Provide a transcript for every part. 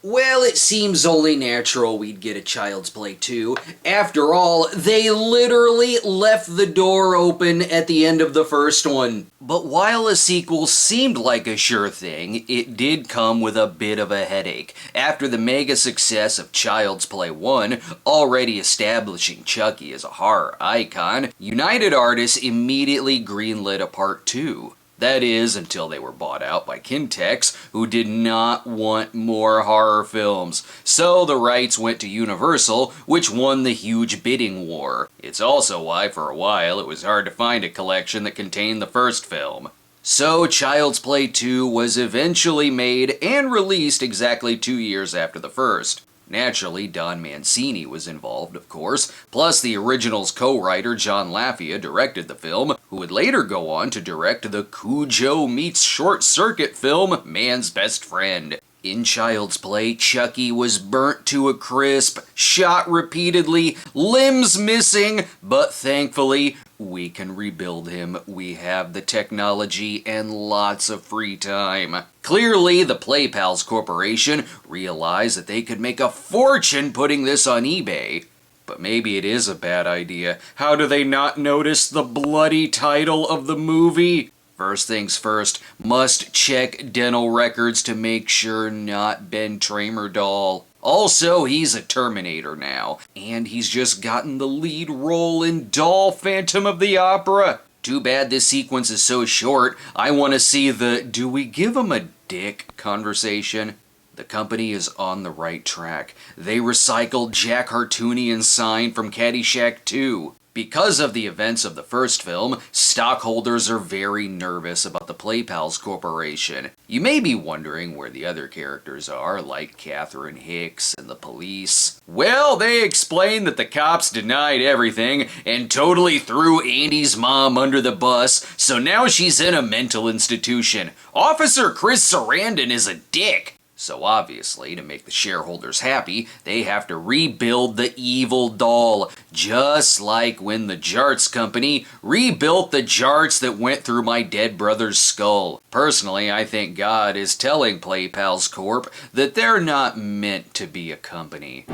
Well, it seems only natural we'd get a Child's Play 2. After all, they literally left the door open at the end of the first one. But while a sequel seemed like a sure thing, it did come with a bit of a headache. After the mega success of Child's Play 1, already establishing Chucky as a horror icon, United Artists immediately greenlit a part 2. That is, until they were bought out by Kintex, who did not want more horror films. So the rights went to Universal, which won the huge bidding war. It's also why, for a while, it was hard to find a collection that contained the first film. So Child's Play 2 was eventually made and released exactly 2 years after the first. Naturally, Don Mancini was involved, of course, plus the original's co-writer John Lafia directed the film, who would later go on to direct the Cujo meets Short Circuit film Man's Best Friend. In Child's Play, Chucky was burnt to a crisp, shot repeatedly, limbs missing, but thankfully, we can rebuild him. We have the technology and lots of free time. Clearly, the PlayPals Corporation realized that they could make a fortune putting this on eBay. But maybe it is a bad idea. How do they not notice the bloody title of the movie? First things first, must check dental records to make sure not Ben Tramer doll. Also, he's a Terminator now, and he's just gotten the lead role in Doll Phantom of the Opera. Too bad this sequence is so short. I want to see the "do we give him a dick" conversation. The company is on the right track. They recycled Jack Hartoonian's sign from Caddyshack 2. Because of the events of the first film, stockholders are very nervous about the PlayPals Corporation. You may be wondering where the other characters are, like Catherine Hicks and the police. Well, they explained that the cops denied everything and totally threw Andy's mom under the bus, so now she's in a mental institution. Officer Chris Sarandon is a dick. So obviously, to make the shareholders happy, they have to rebuild the evil doll, just like when the Jarts Company rebuilt the Jarts that went through my dead brother's skull. Personally, I think God is telling PlayPals Corp that they're not meant to be a company.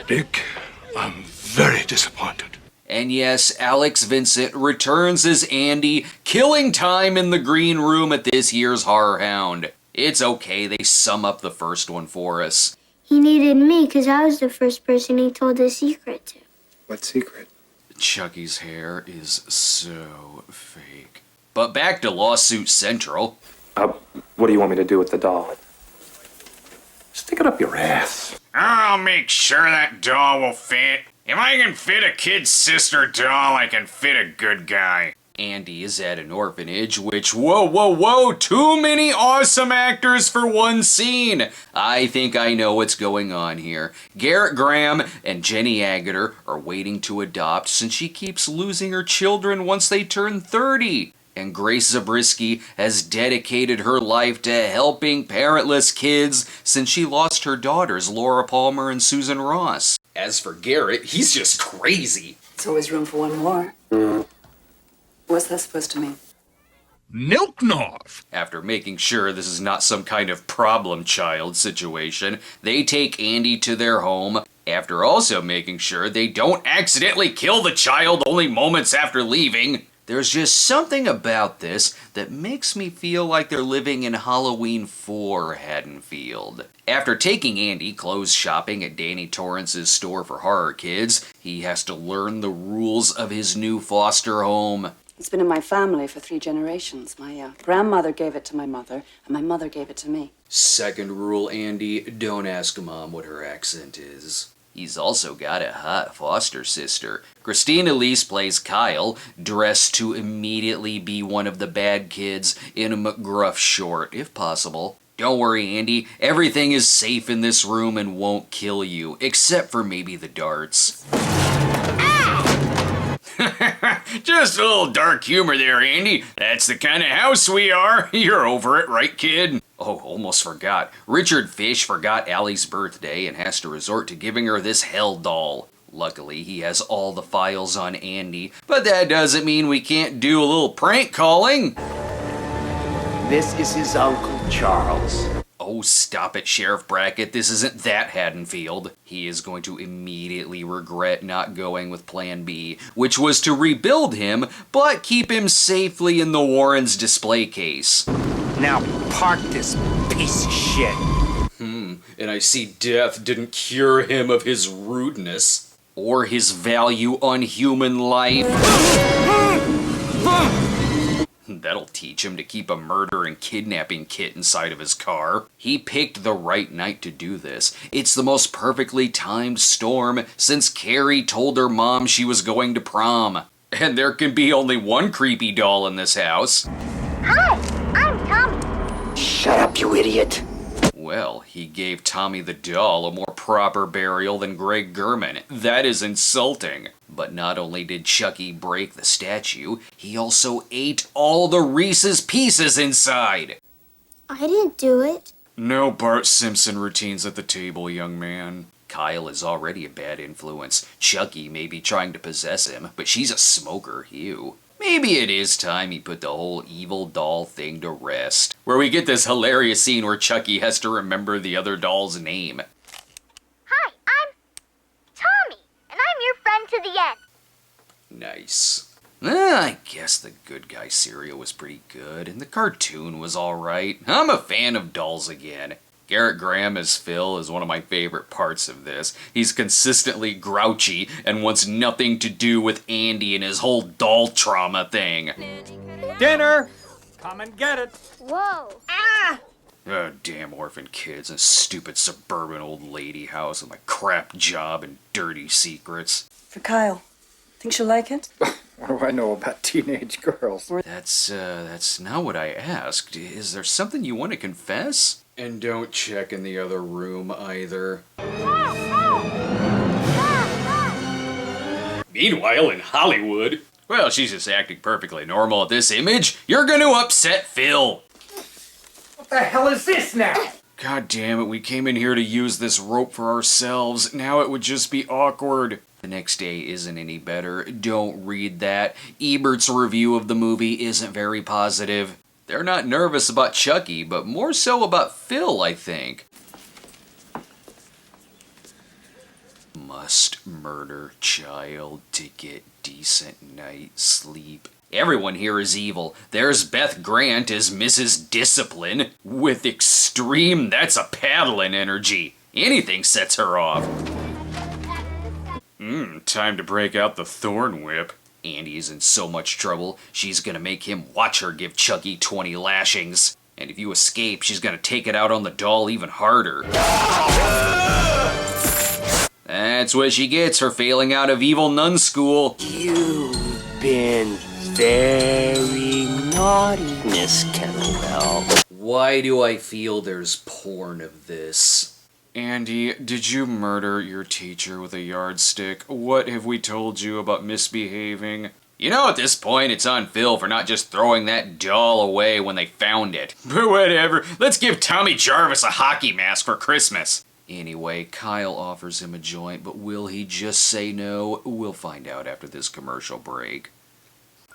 Dick, I'm very disappointed. And yes, Alex Vincent returns as Andy, killing time in the green room at this year's Horror Hound. It's okay, they sum up the first one for us. He needed me because I was the first person he told his secret to. What secret? Chucky's hair is so fake. But back to Lawsuit Central. What do you want me to do with the doll? Stick it up your ass. I'll make sure that doll will fit. If I can fit a kid's sister doll, I can fit a good guy. Andy is at an orphanage, which, whoa, too many awesome actors for one scene. I think I know what's going on here. Garrett Graham and Jenny Agutter are waiting to adopt since she keeps losing her children once they turn 30. And Grace Zabriskie has dedicated her life to helping parentless kids since she lost her daughters, Laura Palmer and Susan Ross. As for Garrett, he's just crazy. There's always room for one more. What's that supposed to mean? Milknoff! After making sure this is not some kind of problem child situation, they take Andy to their home, after also making sure they don't accidentally kill the child only moments after leaving. There's just something about this that makes me feel like they're living in Halloween 4 Haddonfield. After taking Andy clothes shopping at Danny Torrance's store for horror kids, he has to learn the rules of his new foster home. It's been in my family for 3 generations. My grandmother gave it to my mother, and my mother gave it to me. Second rule, Andy, don't ask Mom what her accent is. He's also got a hot foster sister. Christina Elise plays Kyle, dressed to immediately be one of the bad kids in a McGruff short, if possible. Don't worry, Andy, everything is safe in this room and won't kill you, except for maybe the darts. Just a little dark humor there, Andy. That's the kind of house we are. You're over it, right, kid? Oh, almost forgot. Richard Fish forgot Allie's birthday and has to resort to giving her this hell doll. Luckily, he has all the files on Andy, but that doesn't mean we can't do a little prank calling. This is his Uncle Charles. Oh, stop it, Sheriff Brackett. This isn't that Haddonfield. He is going to immediately regret not going with Plan B, which was to rebuild him, but keep him safely in the Warrens' display case. Now park this piece of shit. And I see death didn't cure him of his rudeness. Or his value on human life. That'll teach him to keep a murder and kidnapping kit inside of his car. He picked the right night to do this. It's the most perfectly timed storm since Carrie told her mom she was going to prom. And there can be only one creepy doll in this house. Hi, I'm Tommy. Shut up, you idiot. Well, he gave Tommy the doll a more proper burial than Greg Gurman. That is insulting. But not only did Chucky break the statue, he also ate all the Reese's Pieces inside. I didn't do it. No Bart Simpson routines at the table, young man. Kyle is already a bad influence. Chucky may be trying to possess him, but she's a smoker, ew. Maybe it is time he put the whole evil doll thing to rest. Where we get this hilarious scene where Chucky has to remember the other doll's name. Hi, I'm Tommy, and I'm your friend to the end. Nice. I guess the Good Guy cereal was pretty good, and the cartoon was alright. I'm a fan of dolls again. Garrett Graham as Phil is one of my favorite parts of this. He's consistently grouchy and wants nothing to do with Andy and his whole doll trauma thing. Dinner! Come and get it. Whoa. Oh, damn orphan kids and stupid suburban old lady house with my crap job and dirty secrets. For Kyle. Think she'll like it? What do I know about teenage girls? That's not what I asked. Is there something you want to confess? And don't check in the other room either. Meanwhile, in Hollywood... Well, she's just acting perfectly normal at this image. You're gonna upset Phil! What the hell is this now? God damn it, we came in here to use this rope for ourselves. Now it would just be awkward. The next day isn't any better. Don't read that. Ebert's review of the movie isn't very positive. They're not nervous about Chucky, but more so about Phil, I think. Must murder child to get decent night's sleep. Everyone here is evil. There's Beth Grant as Mrs. Discipline. With extreme, that's a paddling energy. Anything sets her off. Time to break out the thorn whip. Andy's in so much trouble, she's gonna make him watch her give Chucky 20 lashings. And if you escape, she's gonna take it out on the doll even harder. That's what she gets for failing out of evil nun school. You've been very naughty, Miss Kettlewell. Why do I feel there's porn of this? Andy, did you murder your teacher with a yardstick? What have we told you about misbehaving? You know, at this point, it's on Phil for not just throwing that doll away when they found it. But whatever, let's give Tommy Jarvis a hockey mask for Christmas. Anyway, Kyle offers him a joint, but will he just say no? We'll find out after this commercial break.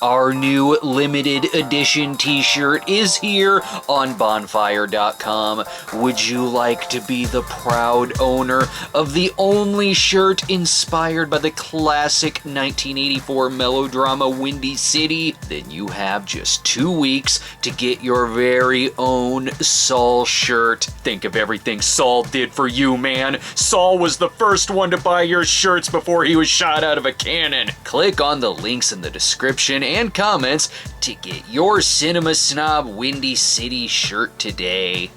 Our new limited edition t-shirt is here on bonfire.com. Would you like to be the proud owner of the only shirt inspired by the classic 1984 melodrama Windy City? Then you have just 2 weeks to get your very own Saul shirt. Think of everything Saul did for you, man. Saul was the first one to buy your shirts before he was shot out of a cannon. Click on the links in the description and comments to get your Cinema Snob Windy City shirt today.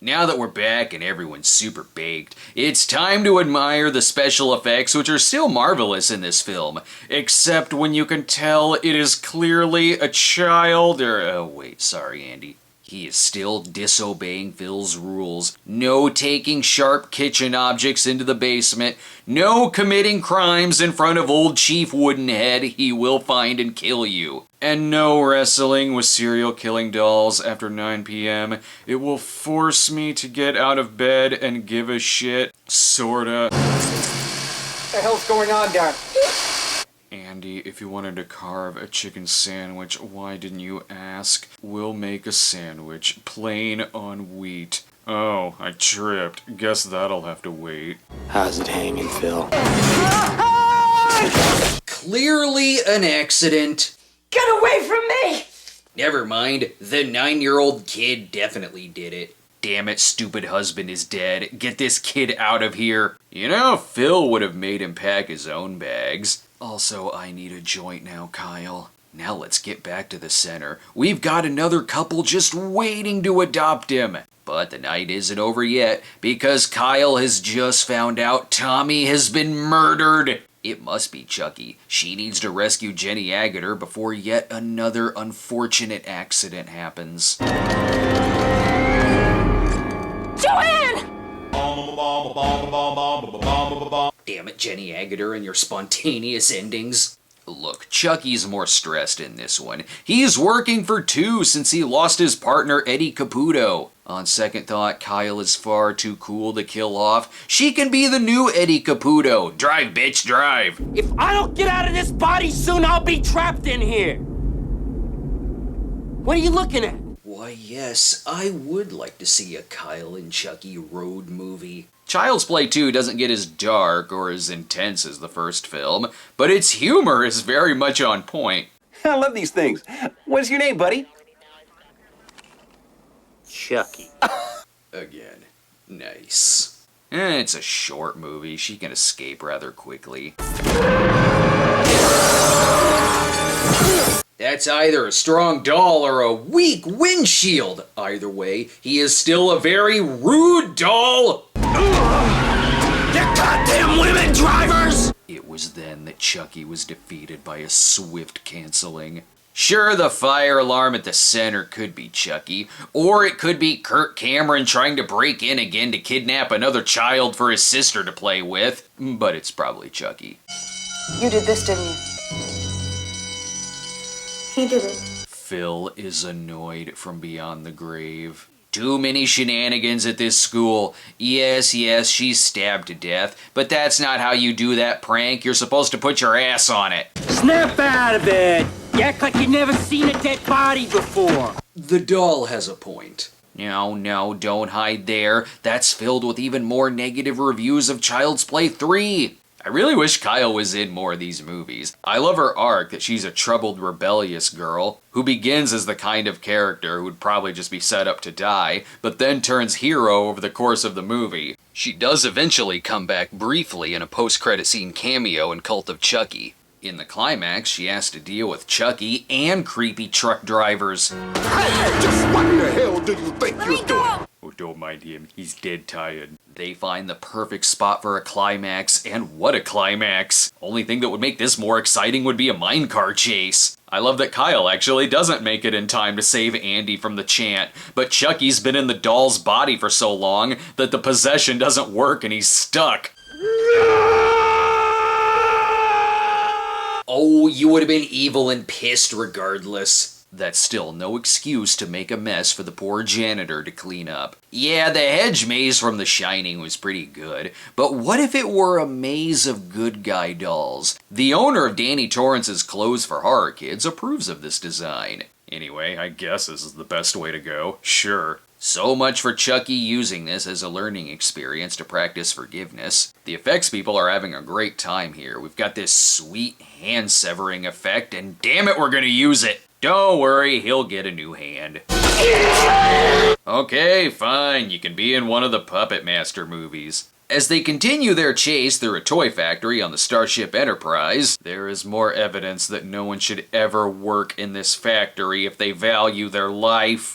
Now that we're back and everyone's super baked, it's time to admire the special effects, which are still marvelous in this film, except when you can tell it is clearly a child, oh wait, sorry Andy. He is still disobeying Phil's rules. No taking sharp kitchen objects into the basement. No committing crimes in front of old Chief Woodenhead. He will find and kill you. And no wrestling with serial killing dolls after 9 p.m. It will force me to get out of bed and give a shit. Sorta. What the hell's going on down? Andy, if you wanted to carve a chicken sandwich, why didn't you ask? We'll make a sandwich, plain on wheat. Oh, I tripped. Guess that'll have to wait. How's it hanging, Phil? Clearly an accident. Get away from me! Never mind, the 9-year-old kid definitely did it. Damn it, stupid husband is dead. Get this kid out of here. You know, Phil would have made him pack his own bags. Also, I need a joint now, Kyle. Now let's get back to the center. We've got another couple just waiting to adopt him. But the night isn't over yet, because Kyle has just found out Tommy has been murdered. It must be Chucky. She needs to rescue Jenny Agutter before yet another unfortunate accident happens. Joanne! Damn it, Jenny Agutter and your spontaneous endings. Look, Chucky's more stressed in this one. He's working for two since he lost his partner Eddie Caputo. On second thought, Kyle is far too cool to kill off. She can be the new Eddie Caputo. Drive, bitch, drive. If I don't get out of this body soon, I'll be trapped in here. What are you looking at? Why, yes, I would like to see a Kyle and Chucky road movie. Child's Play 2 doesn't get as dark or as intense as the first film, but its humor is very much on point. I love these things. What's your name, buddy? Chucky. Again. Nice. It's a short movie. She can escape rather quickly. That's either a strong doll or a weak windshield. Either way, he is still a very rude doll. You goddamn women drivers! It was then that Chucky was defeated by a swift canceling. Sure, the fire alarm at the center could be Chucky, or it could be Kirk Cameron trying to break in again to kidnap another child for his sister to play with, but it's probably Chucky. You did this, didn't you? He did it. Phil is annoyed from beyond the grave. Too many shenanigans at this school. Yes, she's stabbed to death, but that's not how you do that prank. You're supposed to put your ass on it. Snap out of it! You act like you've never seen a dead body before. The doll has a point. No, don't hide there. That's filled with even more negative reviews of Child's Play 3. I really wish Kyle was in more of these movies. I love her arc that she's a troubled, rebellious girl who begins as the kind of character who would probably just be set up to die, but then turns hero over the course of the movie. She does eventually come back briefly in a post-credit scene cameo in Cult of Chucky. In the climax, she has to deal with Chucky and creepy truck drivers. Hey, just what the hell do you think you're doing? Oh, don't mind him. He's dead tired. They find the perfect spot for a climax, and what a climax! Only thing that would make this more exciting would be a minecart chase. I love that Kyle actually doesn't make it in time to save Andy from the chant, but Chucky's been in the doll's body for so long that the possession doesn't work and he's stuck. Oh, you would have been evil and pissed regardless. That's still no excuse to make a mess for the poor janitor to clean up. Yeah, the hedge maze from The Shining was pretty good, but what if it were a maze of good guy dolls? The owner of Danny Torrance's Clothes for Horror Kids approves of this design. Anyway, I guess this is the best way to go. Sure. So much for Chucky using this as a learning experience to practice forgiveness. The effects people are having a great time here. We've got this sweet hand-severing effect, and damn it, we're gonna use it! Don't worry, he'll get a new hand. Okay, fine, you can be in one of the Puppet Master movies. As they continue their chase through a toy factory on the Starship Enterprise, there is more evidence that no one should ever work in this factory if they value their life.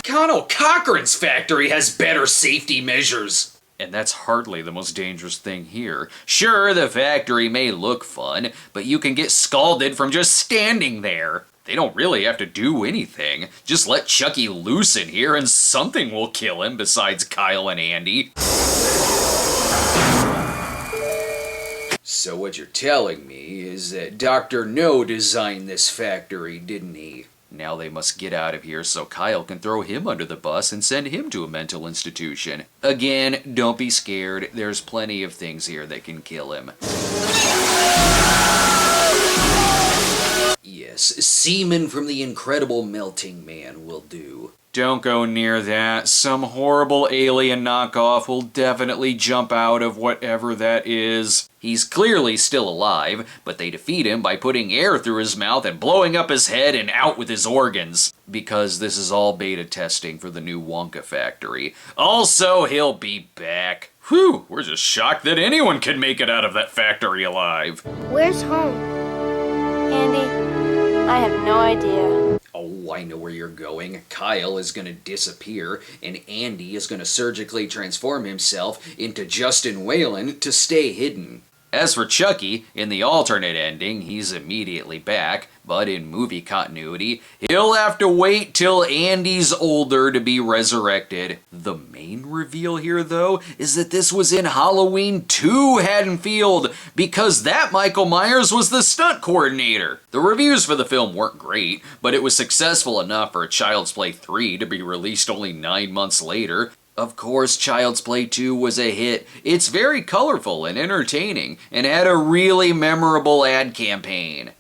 Connell Cochran's factory has better safety measures. And that's hardly the most dangerous thing here. Sure, the factory may look fun, but you can get scalded from just standing there. They don't really have to do anything. Just let Chucky loose in here and something will kill him besides Kyle and Andy. So what you're telling me is that Dr. No designed this factory, didn't he? Now they must get out of here so Kyle can throw him under the bus and send him to a mental institution. Again, don't be scared. There's plenty of things here that can kill him. Yes, semen from the Incredible Melting Man will do. Don't go near that. Some horrible alien knockoff will definitely jump out of whatever that is. He's clearly still alive, but they defeat him by putting air through his mouth and blowing up his head and out with his organs. Because this is all beta testing for the new Wonka factory. Also, he'll be back. Whew, we're just shocked that anyone can make it out of that factory alive. Where's home? Andy, I have no idea. Oh, I know where you're going. Kyle is gonna disappear, and Andy is gonna surgically transform himself into Justin Whalen to stay hidden. As for Chucky, in the alternate ending, he's immediately back, but in movie continuity, he'll have to wait till Andy's older to be resurrected. The main reveal here, though, is that this was in Halloween 2 Haddonfield, because that Michael Myers was the stunt coordinator. The reviews for the film weren't great, but it was successful enough for Child's Play 3 to be released only 9 months later. Of course, Child's Play 2 was a hit. It's very colorful and entertaining, and had a really memorable ad campaign.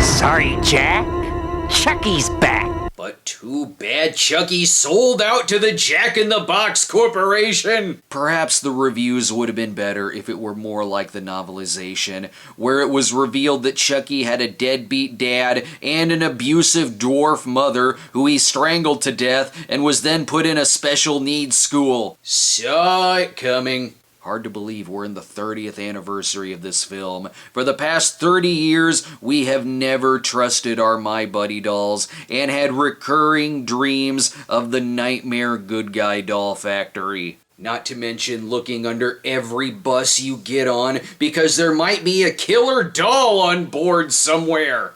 Sorry, Jack. Chucky's back. But too bad Chucky sold out to the Jack-in-the-Box Corporation! Perhaps the reviews would have been better if it were more like the novelization, where it was revealed that Chucky had a deadbeat dad and an abusive dwarf mother who he strangled to death and was then put in a special needs school. Saw it coming. Hard to believe we're in the 30th anniversary of this film. For the past 30 years, we have never trusted our My Buddy dolls and had recurring dreams of the Nightmare Good Guy doll factory. Not to mention looking under every bus you get on because there might be a killer doll on board somewhere.